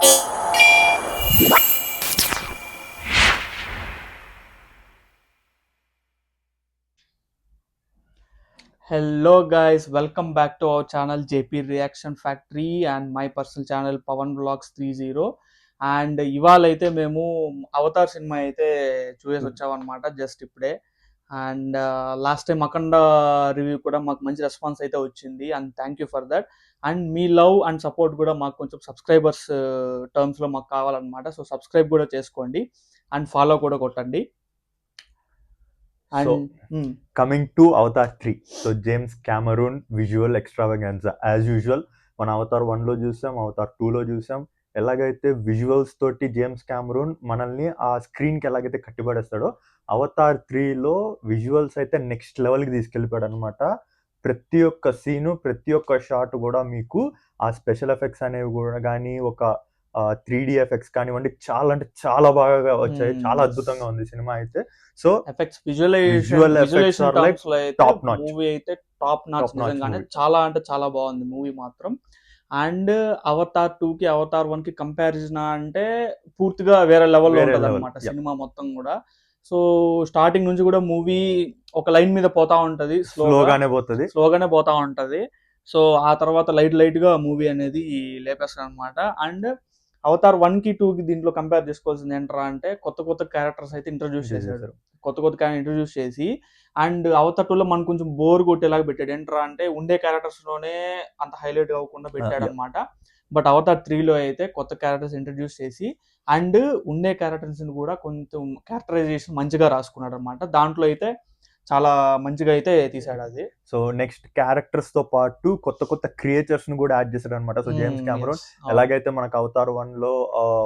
Hello guys, welcome back to our channel JP Reaction Factory and my personal channel Pawan Vlogs 30. And ఇవాళ అయితే మేము Avatar cinema అయితే చూసేసి వచ్చామన్నమాట just ఇప్పుడే. And last time Akhanda review కూడా మాకు మంచి రెస్పాన్స్ అయితే వచ్చింది and thank you for that. And me love and support కూడా మాకు కొంచెం సబ్స్క్రైబర్స్ టర్మ్స్లో మాకు కావాలన్నమాట. సో సబ్స్క్రైబ్ కూడా చేసుకోండి అండ్ ఫాలో కూడా కొట్టండి. So, coming to Avatar 3. So, James Cameron visual extravaganza. As usual, మన అవతార్ 1లో చూసాం, అవతార్ 2లో చూసాం. ఎలాగైతే విజువల్స్ తోటి జేమ్స్ క్యామరూన్ మనల్ని ఆ స్క్రీన్కి ఎలాగైతే కట్టిపడేస్తాడో, అవతార్ 3లో విజువల్స్ అయితే నెక్స్ట్ లెవెల్కి తీసుకెళ్ళిపోయాడు అనమాట. ప్రతి ఒక్క సీను, ప్రతి ఒక్క షాట్ కూడా మీకు ఆ స్పెషల్ ఎఫెక్ట్స్ అనేవి కూడా కానీ, ఒక 3D ఎఫెక్ట్స్ కానివ్వండి, చాలా అంటే చాలా బాగా వచ్చాయి. చాలా అద్భుతంగా ఉంది సినిమా అయితే. సో ఎఫెక్ట్స్ విజువలైజేషన్ టర్మ్స్ లో అయితే మూవీ అయితే టాప్ నాచ్. నిజంగానే చాలా అంటే చాలా బాగుంది మూవీ మాత్రం. అండ్ అవతార్ 2కి అవతార్ 1కి కంపారిజన్ అంటే పూర్తిగా వేరే లెవెల్లో ఉంటుంది అనమాట సినిమా మొత్తం కూడా. సో స్టార్టింగ్ నుంచి కూడా మూవీ ఒక లైన్ మీద పోతా ఉంటది, స్లోగానే పోతా ఉంటది. సో ఆ తర్వాత లైట్ గా మూవీ అనేది లేపేస్తాడు అనమాట. అండ్ అవతార్ 1కి 2కి దీంట్లో కంపేర్ చేసుకోవాల్సింది ఏంట్రా అంటే కొత్త క్యారెక్టర్స్ అయితే ఇంట్రడ్యూస్ చేశాడు. కొత్త క్యారెక్టర్ ఇంట్రడ్యూస్ చేసి అండ్ అవతార్ 2లో మనకు కొంచెం బోర్ కొట్టేలాగా పెట్టాడు. ఏంట్రా అంటే ఉండే క్యారెక్టర్స్ లోనే అంత హైలైట్ అవ్వకుండా పెట్టాడు అనమాట. బట్ అవతార్ 3లో అయితే కొత్త క్యారెక్టర్స్ ఇంట్రడ్యూస్ చేసి అండ్ ఉండే క్యారెక్టర్స్ కూడా కొంచెం క్యారెక్టరైజేషన్ మంచిగా రాసుకున్నాడు అనమాట. దాంట్లో అయితే చాలా మంచిగా అయితే తీసాడు అది. సో నెక్స్ట్ క్యారెక్టర్స్ తో పాటు కొత్త క్రియేచర్స్ ను కూడా యాడ్ చేశాడు అనమాట. సో జేమ్స్ క్యామరూన్ ఎలాగైతే మనకు అవతార్ 1లో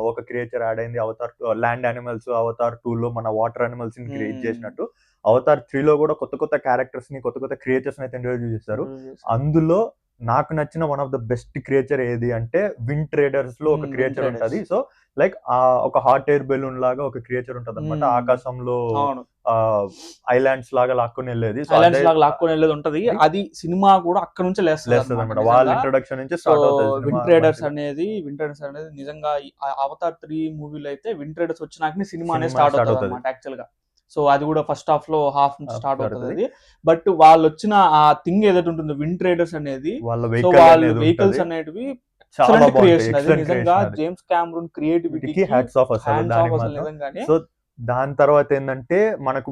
ఒక క్రియేచర్ యాడ్ అయింది, అవతార్ ల్యాండ్ యానిమల్స్, అవతార్ 2లో మన వాటర్ యానిమల్స్ ని క్రియేట్ చేసినట్టు అవతార్ 3లో కూడా కొత్త క్యారెక్టర్స్ ని, కొత్త క్రియేచర్స్ ని అయితే ఇంట్రడ్యూస్ చేశారు. అందులో నాకు నచ్చిన one of the best creature ఏది అంటే విండ్ ట్రేడర్స్ లో ఒక క్రియేచర్ ఉంటది. సో లైక్ ఒక హాట్ ఎయిర్ బెలూన్ లాగా ఒక క్రియేచర్ ఉంటది అనమాట. ఆకాశంలో ఐలాండ్స్ లాగా లాక్కుని వెళ్ళేది ఉంటది. అది సినిమా కూడా అక్కడ నుంచి లేస్తుంది అనమాట. వాళ్ళ ఇంట్రొడక్షన్ నుంచి స్టార్ట్ అవుతుంది. విండ్ ట్రేడర్స్ అనేది నిజంగా అవతార్ 3 మూవీలో అయితే విండ్ ట్రేడర్స్ వచ్చినాకనే సినిమా అనేది స్టార్ట్ అవుతుంది అనమాట యాక్చువల్ గా. సో అది కూడా ఫస్ట్ హాఫ్ లో హాఫ్ నుంచి స్టార్ట్ అవుతుంది. బట్ వాళ్ళు వచ్చిన ఆ థింగ్ ఏదైతే ఉంటుందో విండ్ ట్రేడర్స్ అనేది, వాళ్ళ వెహికల్స్ అనేటివి క్రియేషన్. అది నిజంగా జేమ్స్ క్యామరూన్ క్రియేటివిటీకి హ్యాట్స్ ఆఫ్ అసలు నిజంగానే. సో దాని తర్వాత ఏంటంటే మనకు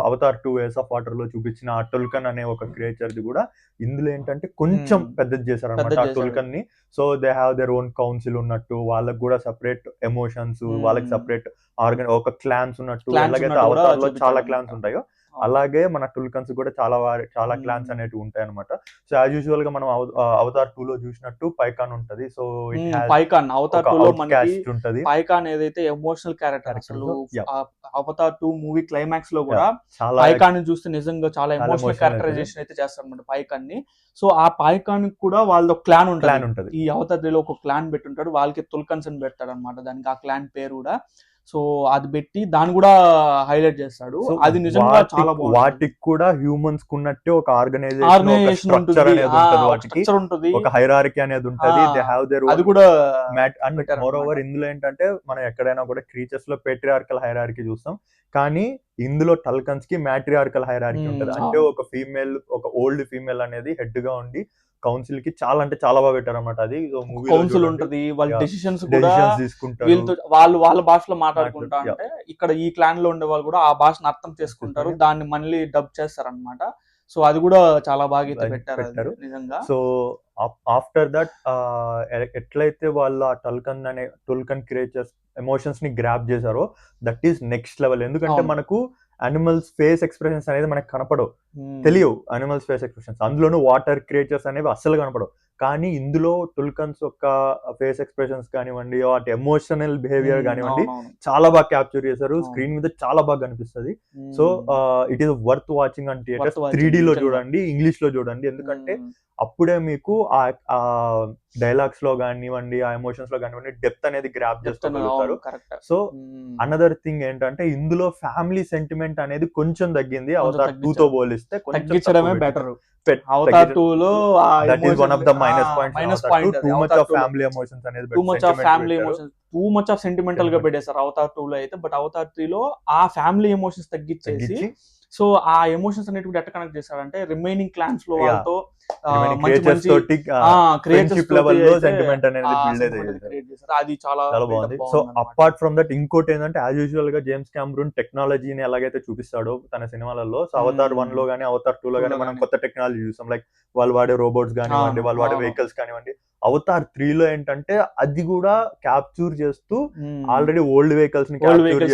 అవతార్ 2 వేస్ ఆఫ్ వాటర్ లో చూపించిన టుల్కన్ అనే ఒక క్రియేచర్ ది కూడా ఇందులో ఏంటంటే కొంచెం పెద్దది చేశారు అనమాట ఆ టుల్కన్ ని. So they have their own council ఉన్నట్టు, వాళ్ళకి కూడా సెపరేట్ ఎమోషన్స్, వాళ్ళకి సెపరేట్ ఒక క్లాన్స్ ఉన్నట్టు. ఎలాగైతే అవతార్ లో చాలా క్లాన్స్ ఉంటాయో అలాగే మన టుల్కన్స్ కూడా చాలా క్లాన్స్ అనేవి ఉంటాయి అనమాట. సో యాజ్ యూజువల్ గా మనం అవతార్ 2లో చూసినట్టు పైకాన్ ఉంటది. సో పైకాన్ అవతార్ 2లో మనకి పైకాన్ ఏదైతే ఎమోషనల్ క్యారెక్టర్, అసలు అవతార్ 2 మూవీ క్లైమాక్స్ లో కూడా పైకాన్ ని చూస్తే నిజంగా చాలా ఎమోషనల్ క్యారెక్టరైజేషన్ అయితే చేస్తారు అనమాట పైకాన్ ని. సో ఆ పైకాన్ కూడా వాళ్ళ క్లాన్ ఉంటది. ఈ అవతార్ 3లో ఒక క్లాన్ పెట్టుంటాడు, వాళ్ళకి తుల్కన్స్ అని పెడతాడు అనమాట. దానికి ఆ క్లాన్ పేరు కూడా. సో అది పెట్టి దాన్ని కూడా హైలైట్ చేస్తాడు. అది నిజంగా చాలా బాగుంది. వాటికి కూడా హ్యూమన్స్ కున్నట్టే ఒక ఆర్గనైజేషన్ ఉంటుంది, ఒక హైరార్కీ అనేది ఉంటది. దే హావ్ దేర్ అది కూడా మోర్ ఓవర్ ఇందులో ఏంటంటే మనం ఎక్కడైనా కూడా క్రీచర్స్ లో పేట్రియార్కల్ హైరార్కీ చూస్తాం, కానీ ఇందులో టల్కన్స్ కి మ్యాట్రియార్కల్ హైరార్కీ ఉంటది. అంటే ఒక ఫీమేల్, ఒక ఓల్డ్ ఫీమేల్ అనేది హెడ్ గా ఉండి కౌన్సిల్ కి చాలా అంటే చాలా బాగా పెట్టారు అనమాట. అది కౌన్సిల్ ఉంటది, వాళ్ళ డెసిషన్స్ తీసుకుంటారు, వాళ్ళు వాళ్ళ భాషలో మాట్లాడుకుంటా. అంటే ఇక్కడ ఈ క్లాన్ లో ఉండే వాళ్ళు కూడా ఆ భాషను అర్థం చేసుకుంటారు, దాన్ని మళ్ళీ డబ్ చేస్తారు అనమాట. సో అది కూడా చాలా బాగా పెట్టారు నిజంగా. సో ఆఫ్టర్ దట్ ఎట్లయితే వాళ్ళ టుల్కన్ క్రియేచర్స్ ఎమోషన్స్ ని గ్రాప్ చేశారో దట్ ఈస్ నెక్స్ట్ లెవెల్. ఎందుకంటే మనకు అనిమల్స్ ఫేస్ ఎక్స్ప్రెషన్స్ అనేది మనకు కనపడవు, తెలియవు అనిమల్స్ ఫేస్ ఎక్స్ప్రెషన్స్. అందులోనూ వాటర్ క్రియేచర్స్ అనేవి అస్సలు కనపడవు. కానీ ఇందులో టుల్కన్స్ యొక్క ఫేస్ ఎక్స్ప్రెషన్స్ కానివ్వండి, వాటి ఎమోషనల్ బిహేవియర్ కానివ్వండి చాలా బాగా క్యాప్చర్ చేశారు. స్క్రీన్ మీద చాలా బాగా కనిపిస్తుంది. So it is worth watching on theatres. 3D లో చూడండి, ఇంగ్లీష్ లో చూడండి, ఎందుకంటే అప్పుడే మీకు ఆ డైలాగ్స్ లో కానివ్వండి, ఆ ఎమోషన్స్ లో కానివ్వండి డెప్త్ అనేది గ్రాప్ చేసుకోగలుగుతారు. సో అనదర్ థింగ్ ఏంటంటే ఇందులో ఫ్యామిలీ సెంటిమెంట్ అనేది కొంచెం తగ్గింది అవతార్ 2తో పోలిస్తే. తగ్గించడమే బెటర్. అవతార్ 2 లో that is one of the minus point. Too much of family emotions అనేది, too much of family emotions, too much of sentimental గా పెట్టేశారు అవతార్ 2 లో అయితే. బట్ అవతార్ 3 లో ఆ ఫ్యామిలీ ఎమోషన్స్ తగ్గించేసి సో ఆ ఎమోషన్స్ అనేవి కూడా ఎట్లా కనెక్ట్ చేశారంటే రిమైనింగ్ క్లాన్స్ లో వాళ్ళతో మంచి ఫ్రెండ్షిప్ లెవెల్ లో సెంటిమెంట్ అనేది బిల్డ్ చేశారు. అది చాలా బాగుంది. సో అపార్ట్ ఫ్రమ్ దట్ ఇంకోటి ఏంటంటే యాజ్ యూజువల్ గా జేమ్స్ కెమెరూన్ టెక్నాలజీని ఎలాగైతే చూపిస్తాడో తన సినిమాలలో, సో అవతార్ 1 లో గానీ అవతార్ 2 లో గానీ మనం కొత్త టెక్నాలజీ చూసాం. లైక్ వాళ్ళు వాడే రోబోట్స్ కానివ్వండి, వాళ్ళు వాడే వెహికల్స్ కానివ్వండి. అవతార్ 3 లో ఏంటంటే అది కూడా క్యాప్చర్ చేస్తూ ఆల్రెడీ ఓల్డ్ వెహికల్స్ ని క్యాప్చర్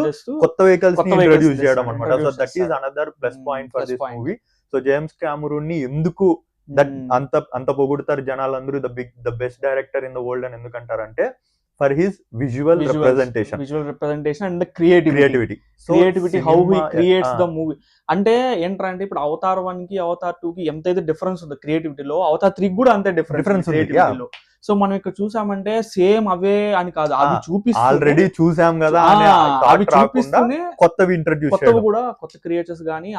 చేస్తూ కొత్త వెహికల్స్ ని ఇంట్రొడ్యూస్ చేయడం అనమాట. So that is another plus point for this movie. So James Cameron ని ఎందుకు అంత పొగుడుతారు జనాలందరూ the best director in the world అని ఎందుకంటారంటే for his visual representation and creativity how he creates the movie. అంటే ఏంటంటే ఇప్పుడు అవతార్ 1 కి అవతార్ 2 కి ఎంతైతే డిఫరెన్స్ ఉందో క్రియేటివిటీలో, అవతార్ 3 కూడా అంతే డిఫరెన్స్ క్రియేటివిటీలో. సో మనం ఇక్కడ చూసామంటే సేమ్ అవే అని కాదు, అవి చూపిస్తూ ఆల్రెడీ చూసాం కదా అవి చూపిస్తూనే కొత్తవి ఇంట్రొడ్యూస్ కొత్తవి కూడా కొత్త క్రియేటర్స్ గానీ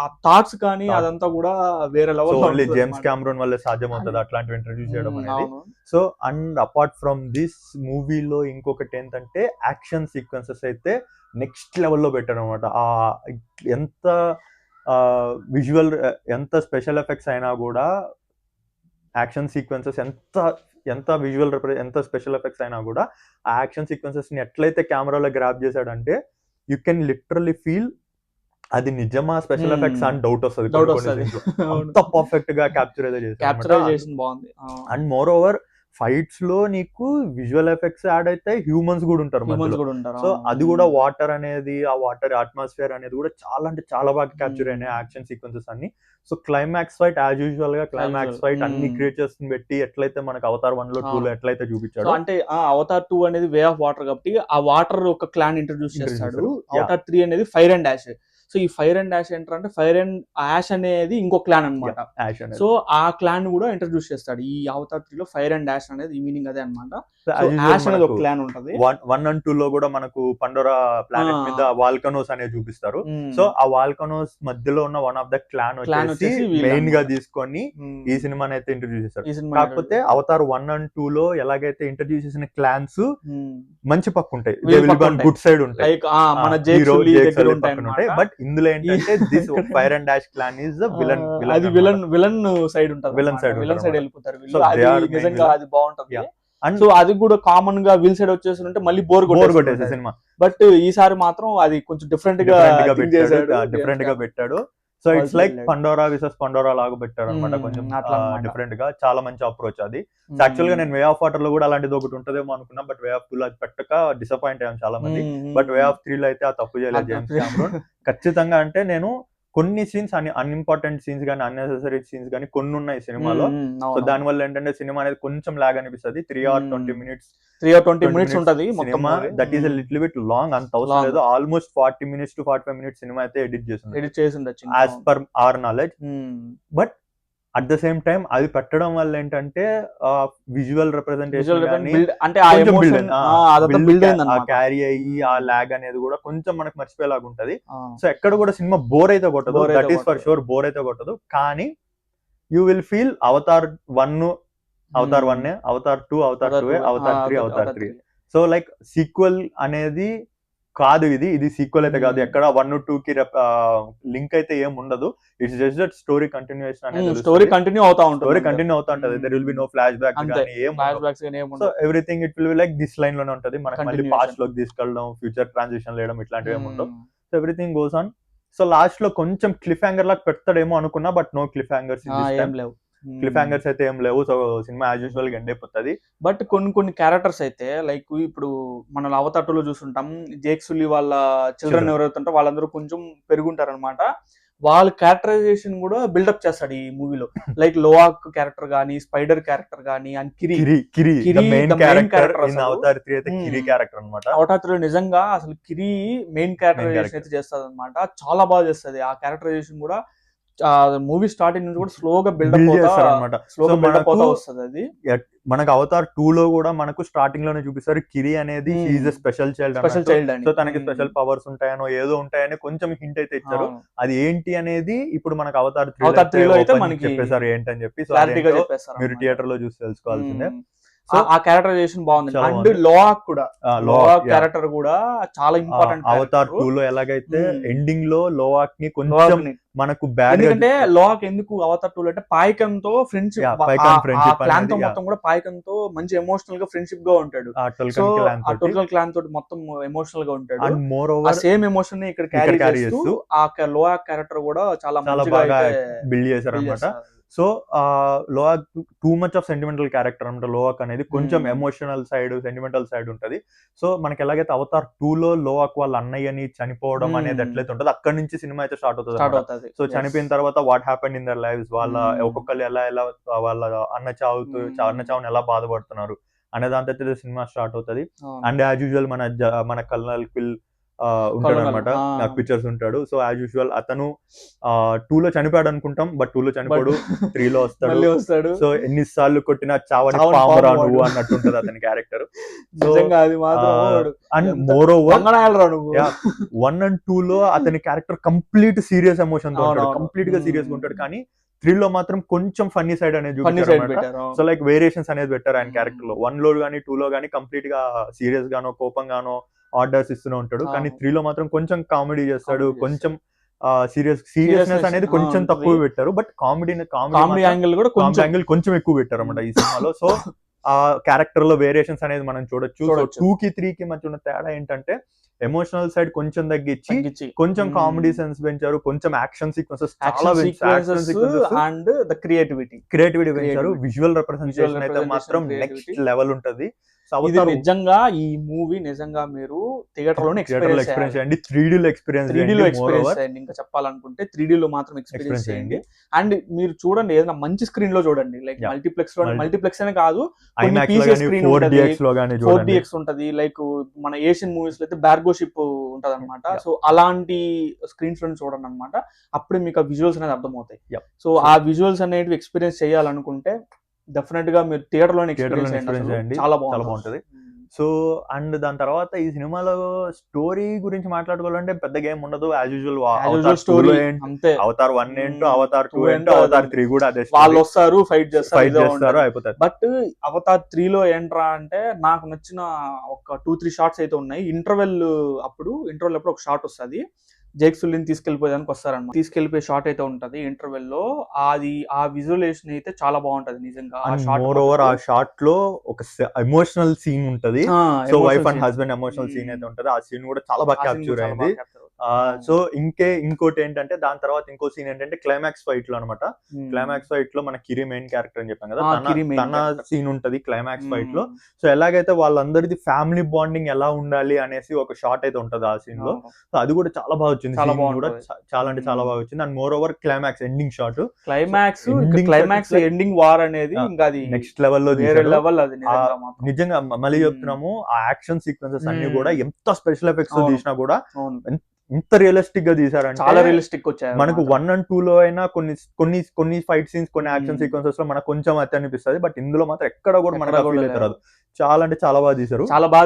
ఆ థాట్స్ కానీ అదంతా కూడా వేరే లెవెల్. ఓన్లీ జేమ్స్ కెమెరూన్ వల్ల సాధ్యమవుతుంది అట్లాంటివి ఇంట్రొడ్యూస్ చేయడం అనేది. So and apart from this మూవీలో ఇంకొకటి ఏంటంటే యాక్షన్ సీక్వెన్సెస్ అయితే నెక్స్ట్ లెవెల్లో పెట్టారు అనమాట. ఎంత విజువల్ ఎంత స్పెషల్ ఎఫెక్ట్స్ అయినా కూడా యాక్షన్ సీక్వెన్సెస్ ఎంత విజువల్ ఎంత స్పెషల్ ఎఫెక్ట్స్ అయినా కూడా ఆ యాక్షన్ సీక్వెన్సెస్ ని ఎట్లయితే కెమెరాలో గ్రాప్ చేశాడంటే యూ కెన్ లిటరల్లీ ఫీల్ అది నిజమా స్పెషల్ ఎఫెక్ట్స్ అని డౌట్ వస్తుంది. అంత పర్ఫెక్ట్ గా క్యాప్చర్ అయితే చేశారు. అండ్ మోర్ ఓవర్ ఫైట్స్ లో నీకు విజువల్ ఎఫెక్ట్స్ యాడ్ అయితే హ్యూమన్స్ కూడా ఉంటారు. సో అది కూడా వాటర్ అనేది, ఆ వాటర్ అట్మాస్ఫియర్ అనేది కూడా చాలా అంటే చాలా బాగా క్యాప్చర్ అయినాయి యాక్షన్ సీక్వెన్సెస్ అన్ని. So climax fight as usual గా క్లైమాక్స్ ఫైట్ అన్ని క్రియేచర్స్ పెట్టి ఎట్లయితే మనకు అవతార్ 1 లో 2 లో ఎట్లయితే చూపించాడు, అంటే అవతార్ 2 అనేది వే ఆఫ్ వాటర్ కాబట్టి ఆ వాటర్ ఒక క్లాన్ ఇంట్రొడ్యూస్ చేస్తాడు. అవతార్ 3 అనేది ఫైర్ అండ్ యాష్. సో ఈ ఫైర్ అండ్ యాష్ ఏంటంటే ఫైర్ అండ్ యాష్ అనేది ఇంకో క్లాన్ అనమాట. సో ఆ క్లాన్ కూడా ఇంట్రొడ్యూస్ చేస్తాడు ఈ అవతార్ 3 లో. ఫైర్ అండ్ యాష్ అనేది ఈ మీనింగ్ అదే అనమాట. యాష్ అనేది ఒక క్లాన్ ఉంటది. 1 and 2 లో కూడా మనకు పండోరా ప్లానెట్ మీద వాల్కనోస్ అనేది చూపిస్తారు. సో ఆ వాల్కనోస్ మధ్యలో ఉన్న వన్ ఆఫ్ ద క్లాన్ వచ్చేసి మెయిన్ గా తీసుకొని ఈ సినిమాని అయితే ఇంట్రొడ్యూస్ చేస్తారు. కాకపోతే అవతార్ 1 and 2 లో ఎలాగైతే ఇంట్రొడ్యూస్ చేసిన క్లాన్స్ మంచి పక్క ఉంటాయి, గుడ్ సైడ్ ఉంటాయి, బట్ ఇందులో ఏంటంటే this fire and dash clan is the villain side ఉంటుంది. విలన్ సైడ్ వెళ్ళిపోతారు. నిజంగా అది బాగుంటది. సో అది కూడా కామన్ గా విల్ సైడ్ వచ్చేసి మళ్ళీ బోర్ కొట్టేసి సినిమా. బట్ ఈసారి మాత్రం అది కొంచెం డిఫరెంట్ గా పెట్టాడు. So it's like Pandora vices Pandora లాగా పెట్టారు అనమాట. కొంచెం డిఫరెంట్ గా చాలా మంచి అప్రోచ్ అది. యాక్చువల్ గా నేను వే ఆఫ్ వాటర్ లో కూడా అలాంటిది ఒకటి ఉంటదేమో అనుకున్నా, బట్ వే ఆఫ్ 2 లో అది పెట్టక డిసప్పాయింట్ అయ్యాం చాలా మంది. బట్ వే ఆఫ్ 3 లో అయితే ఆ తప్పు చేయలేదు జేమ్స్ కెమెరూన్ ఖచ్చితంగా. అంటే నేను కొన్ని సీన్స్ అన్ఇంపార్టెంట్ సీన్స్ కానీ అన్నెసెసరీ సీన్స్ కానీ కొన్ని ఉన్నాయి సినిమాలో. సో దాని వల్ల ఏంటంటే సినిమా అనేది కొంచెం లాగ్ అనిపిస్తుంది. 3 hours 20 minutes ఉంటది cinema. That is little bit long, అంత అవసరం లేదు. Almost 40 minutes to 45 minutes cinema అయితే ఎడిట్ చేసి as per our knowledge. But at the same time అది పెట్టడం వల్ల ఏంటంటే విజువల్ రిప్రజెంటేషన్ క్యారీ అయ్యి ఆ లాగ్ అనేది కూడా కొంచెం మనకు మర్చిపోయేలాగా ఉంటది. సో ఎక్కడ కూడా సినిమా బోర్ అయితే కొట్టదు, that is for sure bore అయితే కొట్టదు. కానీ you will feel Avatar 1, Avatar 1, Avatar 2, Avatar 2, Avatar 3, Avatar 3. So like sequel అనేది కాదు, ఇది సీక్వెల్ అయితే కాదు. ఎక్కడ 1, 2 కి లింక్ అయితే ఏం ఉండదు. It's just that story continuation అనేది. స్టోరీ కంటిన్యూ అవుతా ఉంటది. There will be no flashbacks గానీ ఏం ఉండదు. So everything it will be like this line లోనే ఉంటది. మనకి మళ్ళీ పాస్ట్ లోకి తీసుకెళ్ళడం, ఫ్యూచర్ ట్రాన్సిషన్ చేయడం ఇట్లాంటివి ఏమి ఉండవు. So everything goes on. So last లో కొంచెం క్లిఫ్ హ్యాంగర్ లాగా పెడతాడేమో అనుకున్నా, but no cliffhangers cliffhangers అయితే ఏం లేవు. సో సినిమా యాజ్ యూజువల్ గా ఎండ్ అయిపోతుంది. బట్ కొన్ని క్యారెక్టర్స్ అయితే లైక్ ఇప్పుడు మనం అవతార్ 2 లో చూస్తుంటాం, జేక్ సుల్లీ వాళ్ళ చిల్డ్రన్ ఎవరైతే ఉంటారో వాళ్ళందరూ కొంచెం పెరుగుంటారు అనమాట. వాళ్ళ క్యారెక్టరైజేషన్ కూడా బిల్డప్ చేస్తాడు ఈ మూవీలో. లైక్ లోవాక్ క్యారెక్టర్ గానీ, స్పైడర్ క్యారెక్టర్ గానీ, అండ్ కిరి మెయిన్ క్యారెక్టర్ అవతార్ 3 అయితే కిరి క్యారెక్టర్ అన్నమాట. అవతార్ 3 నిజంగా అసలు కిరి మెయిన్ క్యారెక్టరైజేషన్ అయితే చేస్తుంది అనమాట. చాలా బాగా చేస్తుంది. ఆ క్యారెక్టరైజేషన్ కూడా మూవీ స్టార్టింగ్ నుంచి కూడా స్లోగా Build బిల్డప్ చేస్తారన్నమాట. స్లోగా So బిల్డప్ అవుతా మనకు వస్తుంది అది. మనకు అవతార్ 2 లో కూడా మనకు స్టార్టింగ్ లోనే చూపిస్తారు కిరి అనేది is a special child special child అని. సో తనకి స్పెషల్ పవర్స్ ఉంటాయనో ఏదో ఉంటాయని కొంచెం హింట్ అయితే ఇచ్చారు. అది ఏంటి అనేది ఇప్పుడు మనకు అవతార్ 3 లో అయితే మనకి చెప్పేశారు ఏంటని చెప్పి. సో క్లారిటీగా చెప్పేస్తారు మీరు థియేటర్ లో చూసి తెలుసుకోవాల్సిందే. ఆ క్యారెక్టరైజేషన్ బాగుంది. అండ్ లోఆక్ కూడా, లోఆక్ క్యారెక్టర్ కూడా చాలా ఇంపార్టెంట్. అవతార్ 2 లో ఎలాగైతే ఎండింగ్ లో లోఆక్ ని కొంచెం మనకు బ్యాడ్, ఎందుకంటే లోఆక్ ఎందుకు అవతార్ 2 లో అంటే పాయకంతో ఫ్రెండ్షిప్, క్లాన్ తో మొత్తం కూడా పాయకంతో మంచి ఎమోషనల్ గా ఫ్రెండ్షిప్ గా ఉంటాడు. సో ఆ టోల్కన్ క్లాన్ తోటి మొత్తం ఎమోషనల్ గా ఉంటాడు. And more over same emotion ని ఇక్కడ క్యారీ చేస్తూ ఆ లోఆక్ క్యారెక్టర్ కూడా చాలా బాగా బిల్డ్ చేశారు అన్నమాట. So Lo'ak too much of sentimental character అనమాట. లోఆక్ అనేది కొంచెం ఎమోషనల్ సైడ్, సెంటిమెంటల్ సైడ్ ఉంటది. సో మనకి ఎలాగైతే అవతార్ 2 లో లోఆక్ వాళ్ళ అన్నయ్యని చనిపోవడం అనేది ఎట్లయితే ఉంటది, అక్కడి నుంచి సినిమా అయితే స్టార్ట్ అవుతుంది. సో చనిపోయిన తర్వాత what happened in their lifes, వాళ్ళ ఒక్కొక్కరు ఎలా వాళ్ళ అన్న చావుని ఎలా బాధపడుతున్నారు అనే దాంతో సినిమా స్టార్ట్ అవుతుంది. అండ్ యాజ్ యూజువల్ మన కల్నల్ క్విల్ ఉంటాడు అనమాట, పిక్చర్స్ ఉంటాడు. సో యాజ్ యూజువల్ అతను 2 లో చనిపోయాడు అనుకుంటాం, బట్ 2 లో చనిపోడు, 3 లో వస్తాడు. సో ఎన్నిసార్లు కొట్టినా చావని పామరా నువ్వు అన్నట్టు ఉంటది అతని character. And more over 1 and 2 లో అతని క్యారెక్టర్ కంప్లీట్ సీరియస్ ఎమోషన్ తో ఉంటాడు, కంప్లీట్ గా సీరియస్ గా ఉంటాడు. కానీ 3 లో మాత్రం కొంచెం ఫన్నీ సైడ్ అనేది చూపించారు. సో లైక్ వేరియేషన్స్ అనేది పెట్టారు ఆయన క్యారెక్టర్ లో. 1 లో గానీ 2 లో గానీ కంప్లీట్ గా సీరియస్ గానో కోపంగానో ఆర్డర్స్ ఇస్తూనే ఉంటాడు. కానీ 3 లో మాత్రం కొంచెం కామెడీ చేస్తాడు, కొంచెం సీరియస్నెస్ అనేది కొంచెం తక్కువ పెట్టారు. బట్ కామెడీ యాంగిల్ కొంచెం ఎక్కువ పెట్టారు అన్నమాట ఈ సినిమాలో. సో ఆ క్యారెక్టర్ లో వేరియేషన్స్ అనేది మనం చూడొచ్చు. సో 2 కి 3 కి మధ్య ఉన్న తేడా ఏంటంటే ఎమోషనల్ సైడ్ కొంచెం తగ్గించి కొంచెం కామెడీ సెన్స్ పెంచారు, కొంచెం action sequences and the creativity పెంచారు. విజువల్ రిప్రజెంటేషన్ అయితే మాత్రం నెక్స్ట్ లెవెల్ ఉంటది. నిజంగా ఈ మూవీ నిజంగా మీరు థియేటర్ లోనే ఎక్స్పీరియన్స్ చేయండి, 3D లో ఎక్స్పీరియన్స్ చేయండి. ఇంకా చెప్పాలంటే 3D లో మాత్రం ఎక్స్పీరియన్స్ చేయండి. అండ్ మీరు చూడండి, ఏదైనా మంచి స్క్రీన్ లో చూడండి, లైక్ మల్టీప్లెక్స్ అనే కాదు, 4DX ఉంటది. లైక్ మన ఏషియన్ మూవీస్ లో అయితే బ్యార్గో షిప్ ఉంటది అనమాట. సో అలాంటి స్క్రీన్స్ లో చూడండి అనమాట, అప్పుడు మీకు ఆ విజువల్స్ అనేది అర్థమవుతాయి. సో ఆ విజువల్స్ అనేవి ఎక్స్పీరియన్స్ చేయాలనుకుంటే డెఫినెట్ గా మీరు థియేటర్ లోనే ఎక్స్పీరియన్స్ చేయండి, చాలా బాగుంటది. సో అండ్ దాని తర్వాత ఈ సినిమాలో స్టోరీ గురించి మాట్లాడుకోవాలంటే పెద్దగా ఏం ఉండదు. యాజ్ యూజువల్ స్టోరీ అవతార్ 1 ఏంటో, అవతార్ 2 ఏంటో, అవతార్ 3 కూడా అదే, వాళ్ళు వస్తారు, ఫైట్ చేస్తారు, అయిపోతారు. బట్ అవతార్ 3 లో ఏంట్రా అంటే నాకు నచ్చిన ఒక 2-3 షార్ట్స్ అయితే ఉన్నాయి. ఇంటర్వెల్ అప్పుడు ఒక షార్ట్ వస్తుంది, జేక్ సుల్లిని తీసుకెళ్లిపోయేదానికి వస్తారన్నమాట. తీసుకెళ్లిపోయే షార్ట్ అయితే ఉంటది ఇంటర్వెల్ లో, అది ఆ విజువలేషన్ అయితే చాలా బాగుంటది నిజంగా. మోర్ ఓవర్ ఆ షార్ట్ లో ఒక ఎమోషనల్ సీన్ ఉంటది. So wife and husband emotional scene అయితే ఉంటది. ఆ సీన్ కూడా చాలా బాగా క్యాప్చర్ అయింది. సో ఇంకోటి ఏంటంటే దాని తర్వాత ఇంకో సీన్ ఏంటంటే క్లైమాక్స్ ఫైట్ లో అనమాట. క్లైమాక్స్ ఫైట్ లో మన కిరి మెయిన్ క్యారెక్టర్ అని చెప్పాం కదా, తన సీన్ ఉంటది క్లైమాక్స్ ఫైట్ లో. సో ఎలాగైతే వాళ్ళందరిది ఫ్యామిలీ బాండింగ్ ఎలా ఉండాలి అనేసి ఒక షార్ట్ అయితే ఉంటది ఆ సీన్ లో. సో అది కూడా చాలా బాగా వచ్చింది, కూడా చాలా అంటే చాలా బాగా వచ్చింది. And more over climax ending shot, climax ending war అనేది ఇంకా అది నెక్స్ట్ లెవెల్ లో నిజంగా మళ్ళీ చెప్తున్నాము. ఆ యాక్షన్ సీక్వెన్సెస్ అన్ని కూడా ఎంత స్పెషల్ ఎఫెక్ట్స్ తీసినా కూడా ఇంత రియలిస్టిక్ గా తీసారంటే చాలా రియలిస్టిక్ వచ్చాయి. మనకు 1 and 2 లో అయినా కొన్ని ఫైట్ సీన్స్, కొన్ని యాక్షన్ సీక్వెన్సెస్ లో మనకు కొంచెం అయితే అనిపిస్తుంది, బట్ ఇందులో మాత్రం ఎక్కడ కూడా మనకు ఫీల్ అవుతారు. చాలా అంటే చాలా బాగా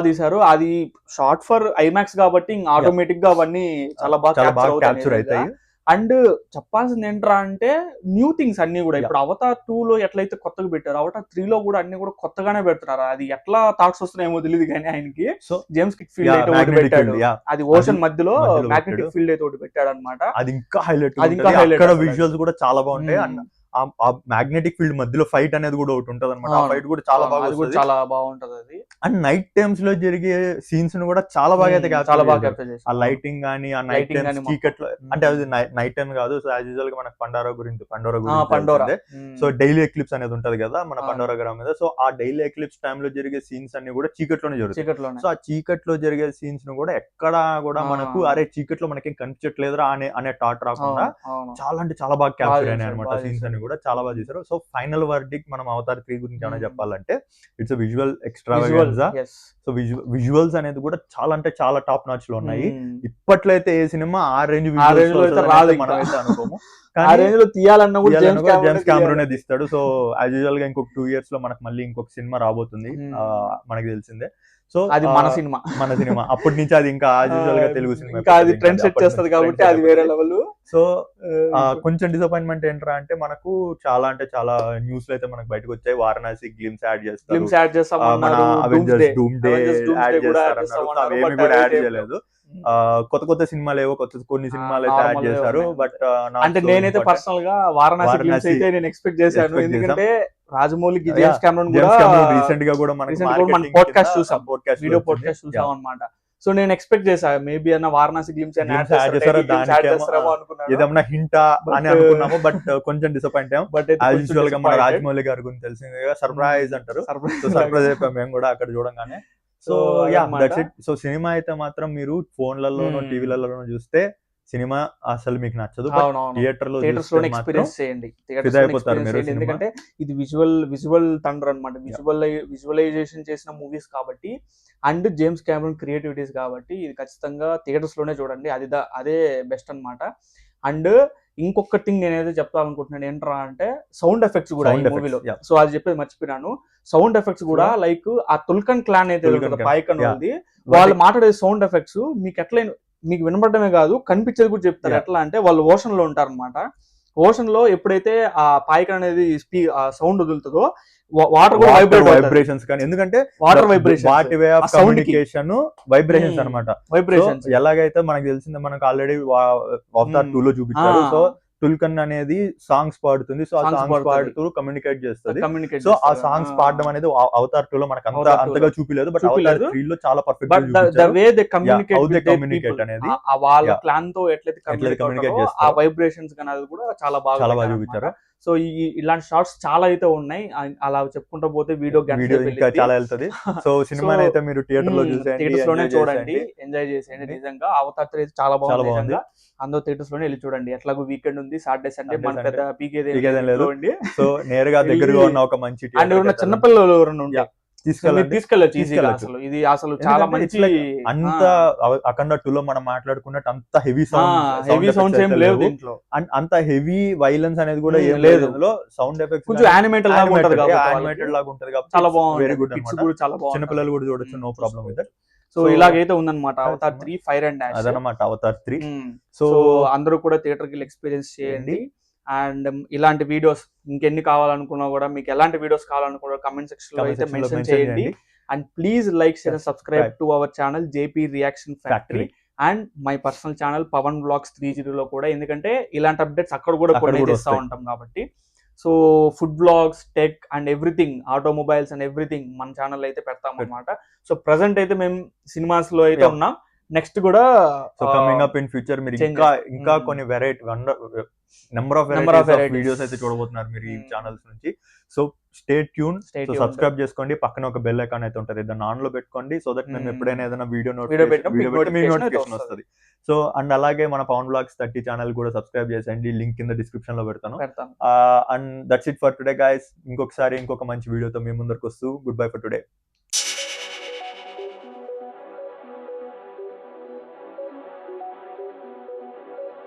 తీసారు. అది షార్ట్ ఫర్ ఐమాక్స్ కాబట్టి ఆటోమేటిక్ గా అవన్నీ చాలా బాగా క్యాప్చర్ అవుతాయి. అండ్ చెప్పాల్సింది ఏంట్రా అంటే న్యూ థింగ్స్ అన్ని కూడా ఇప్పుడు అవతార్ 2 లో ఎట్లయితే కొత్తగా పెట్టారు, అవతార్ 3 లో కూడా అన్ని కూడా కొత్తగానే పెడుతున్నారు. అది ఎట్లా థాట్స్ వస్తున్నాయేమో తెలియదు కానీ ఆయనకి జేమ్స్ ఫీల్డ్ అయితే ఒకటి పెట్టాడు, అది ఓషన్ మధ్యలో మ్యాగ్నెటిక్ ఫీల్డ్ అయితే ఒకటి పెట్టాడు అనమాట. అది ఇంకా హైలైట్, విజువల్స్ కూడా చాలా బాగుంటాయి. అండ్ ఆ మ్యాగ్నెటిక్ ఫీల్డ్ మధ్యలో ఫైట్ అనేది కూడా ఒకటి ఉంటది అనమాట. ఆ ఫైట్ కూడా చాలా బాగుంటది అది. అండ్ నైట్ టైమ్స్ లో జరిగే సీన్స్ ను కూడా చాలా బాగా అయితే ఆ లైటింగ్ గానీ, ఆ నైట్ టైమ్స్ చీకట్లో, అంటే అది నైట్ టైం కాదు. సో యాజ్ యూజువల్ గా మనకు పండోరా గురించి సో డైలీ ఎక్లిప్స్ అనేది ఉంటది కదా మన పండోరా గ్రహం మీద. సో ఆ డైలీ ఎక్లిప్స్ టైమ్ లో జరిగే సీన్స్ అన్ని కూడా చీకట్లోనే జరుగుతాయి. సో ఆ చీకట్లో జరిగే సీన్స్ ను కూడా ఎక్కడ కూడా మనకు అరే చీకట్లో మనకేం కనిపించట్లేదురా అనే థాట్ రాకుండా చాలా అంటే చాలా బాగా క్యాప్చర్ అయినాయి అనమాట. సీన్స్ అన్ని కూడా చాలా బాగా చేశారు. సో ఫైనల్ వర్డిక్ట్ మనం అవతార్ 3 గురించి ఏమైనా చెప్పాలంటే ఇట్స్ విజువల్ ఎక్స్ట్రావెగెన్సా. సో విజువల్స్ అనేది కూడా చాలా అంటే చాలా టాప్ నాచ్ లో ఉన్నాయి. ఇప్పట్లో అయితే ఏ సినిమా ఆ రేంజ్ విజువల్స్ మనం అయితే అనుకోము, ఆ రేంజ్ లో తీయాలన్నా కూడా జేమ్స్ కెమెరూనే తీస్తాడు. సో యాజ్ యూజువల్ గా ఇంకొక 2 years లో మనకు మళ్ళీ ఇంకొక సినిమా రాబోతుంది, మనకి తెలిసిందే. సో అది మన సినిమా అప్పటి నుంచి అది ఇంకా యాజ్ యూజువల్ గా తెలుగు సినిమా ఇంకా అది ట్రెండ్ సెట్ చేస్తుంది కాబట్టి అది వేరే లెవెల్. సో కొంచెం డిసప్పాయింట్మెంట్ ఏంట్రా అంటే మనకు చాలా న్యూస్ లో అయితే మనకు బయటకు వచ్చాయి, వారణాసి గ్లిమ్స్ యాడ్ చేస్తారు, మన అవెంజర్స్ డూమ్ డే యాడ్ చేస్తారన్నారు. అవేమి కూడా యాడ్ చేయలేదు. కొత్త సినిమాలు ఏవో కొన్ని సినిమాలు అయితే యాడ్ చేశారు. బట్ అంటే నేనైతే పర్సనల్ గా వారణాసి అయితే నేను ఎక్స్పెక్ట్ చేశాను, ఎందుకంటే రాజమౌళి జేమ్స్ కెమెరూన్ కూడా రీసెంట్ గా కూడా మన పోడ్కాస్ట్ చూసాం, వీడియో పోడ్కాస్ట్ చూసాం అన్నమాట. సో నేను ఎక్స్పెక్ట్ చేశా మేబీ అన్న వారణాసి గ్లిమ్స్ ఏదన్నా హింటా అని అనుకున్నాము, బట్ కొంచెం డిసప్పాయింట్ అయ్యాం. బట్ యూజువల్ గా మన రాజమౌళి గారి గురించి తెలిసింది, సర్ప్రైజ్ అంటారు, సర్ప్రైజ్ అయిపోయాం మేము కూడా అక్కడ చూడంగానే. So yeah that's it. So cinema అయితే మాత్రం మీరు ఫోన్లలోనో టీవీలలోనో చూస్తే సినిమా అసలు మీకు నచ్చదు, థియేటర్ లో ఎక్స్పీరియన్స్ చేయండి, అయిపోతారు మీరు. ఎందుకంటే ఇది విజువల్ థండర్ అన్నమాట, విజువలైజేషన్ చేసిన మూవీస్ కాబట్టి అండ్ జేమ్స్ కెమెరూన్ క్రియేటివిటీస్ కాబట్టి ఇది ఖచ్చితంగా థియేటర్స్ లోనే చూడండి, అదే బెస్ట్ అన్నమాట. అండ్ ఇంకొక థింగ్ నేనైతే చెప్తానుకుంటున్నాను ఏంట్రా అంటే సౌండ్ ఎఫెక్ట్స్ కూడా ఈ మూవీలో. సో అది చెప్పేది మర్చిపోయినాను, సౌండ్ ఎఫెక్ట్స్ కూడా లైక్ ఆ తుల్కన్ క్లాన్ అయితే పాయకన్ ఉంది, వాళ్ళు మాట్లాడే సౌండ్ ఎఫెక్ట్స్ మీకు వినపడమే కాదు కనిపించేది కూడా చెప్తారు. ఎట్లా అంటే వాళ్ళు ఓషన్ లో ఉంటారు అనమాట, ఓషన్ లో ఎప్పుడైతే ఆ పాయకన్ అనేది సౌండ్ వదులుతుందో వాటర్ కూడా వైబ్రేషన్స్, కానీ ఎందుకంటే వాటర్ వైబ్రేషన్ వాటి వే ఆఫ్ కమ్యూనికేషన్ వైబ్రేషన్స్ అన్నమాట. వైబ్రేషన్స్ ఎలాగైతే మనకు తెలిసిందే, మనకు ఆల్రెడీ అవతార్ 2 లో చూపించారు. సో తుల్కన్ అనేది సాంగ్స్ పాడుతుంది, సో ఆ సాంగ్స్ పాడుతూ కమ్యూనికేట్ చేస్తుంది. సో ఆ సాంగ్స్ పాడడం అనేది అవతార్ 2 లో మనకు అంతగా చూపిలేదు, బట్ అవతార్ 3 లో చాలా పర్ఫెక్ట్ కమ్యూనికేట్ అనేది వాళ్ళ ప్లాన్ తో ఎట్లయితే కమ్యూనికేట్ చేస్తారు, ఆ వైబ్రేషన్స్ అనేది కూడా చాలా బాగా చూపించారు. సో ఇలాంటి షార్ట్స్ చాలా అయితే ఉన్నాయి, అలా చెప్పుకుంటూ పోతే వీడియో ఇంకా చాలా వెళ్తుంది. సో సినిమా అయితే మీరు థియేటర్ లో చూడండి, ఎంజాయ్ చేసేయండి. నిజంగా అవతార్ 3 చాలా బాగుంది, అందరూ థియేటర్స్ లోనే వెళ్ళి చూడండి. ఎట్లాగో వీకెండ్ ఉంది, సాటర్డే సండే మన పెద్ద పీకేదేం లేదు. సో నేరుగా దగ్గరగా ఉన్న ఒక మంచి అండ్ ఎవరైనా చిన్నపిల్లలు ఎవరైనా ఉంటే తీసుకెళ్ళచ్చు ఈజీగా. అసలు చాలా మంచి, అంత అఖండ 2 లో మనం మాట్లాడుకున్నట్టు అంత హెవీ సౌండ్స్ ఏం లేవు దీంట్లో, అంత హెవీ వైలెన్స్ అనేది కూడా ఏం లేదు అందులో. సౌండ్ ఎఫెక్ట్స్ కొంచెం యానిమేటెడ్ లాగా ఉంటది కాబట్టి చాలా బాగుంది, వెరీ గుడ్ అన్నమాట. చాలా బాగుంది, చిన్నపిల్లలు కూడా చూడొచ్చు, no problem with that. So ఇలాగైతే ఉందన్నమాట అవతార్ 3 ఫైర్ అండ్ డాష్ అదనమాట అవతార్ 3. సో అందరూ కూడా థియేటర్ కి ఎక్స్పీరియన్స్ చేయండి. అండ్ ఇలాంటి వీడియోస్ ఇంకెన్ని కావాలనుకున్నా కూడా, మీకు ఎలాంటి వీడియోస్ కావాలనుకున్నా కమెంట్ సెక్షన్ లో అయితే మెన్షన్ చేయండి. And please like, share, subscribe to our channel JP reaction factory and my personal channel Pawan vlogs 30 లో కూడా, ఎందుకంటే ఇలాంటి అప్డేట్స్ అక్కడ కూడా కొన్ని చేస్తూ ఉంటాం కాబట్టి. So food vlogs, tech and everything, automobiles and everything మన ఛానల్ అయితే పెడతాం అన్నమాట. సో ప్రెసెంట్ అయితే మేము సినిమాస్ లో అయితే ఉన్నాం, నెక్స్ట్ కూడా కమింగ్ అప్ ఇన్ ఫ్యూచర్ మీరు ఇంకా కొన్ని నెంబర్ ఆఫ్ వీడియోస్ అయితే చూడబోతున్నారు మీరు ఈ ఛానల్స్ నుంచి. సో స్టే ట్యూన్, సబ్స్క్రైబ్ చేసుకోండి, పక్కన ఒక బెల్ ఐకాన్ అయితే ఉంటది, దాన్ని ఆన్ లో పెట్టుకోండి. సో దట్ మేము ఎప్పుడైనా ఏదైనా వీడియో నోటిఫికేషన్ వస్తుంది. సో అండ్ అలాగే మన పవన్ బ్లాగ్స్ 30 ఛానల్ కూడా సబ్స్క్రైబ్ చేసేయండి, లింక్ కింద డిస్క్రిప్షన్ లో పెడతాను. And that's it for today guys. ఇంకొక మంచి వీడియోతో మీ ముందరకు వస్తూ గుడ్ బై ఫర్ టుడే.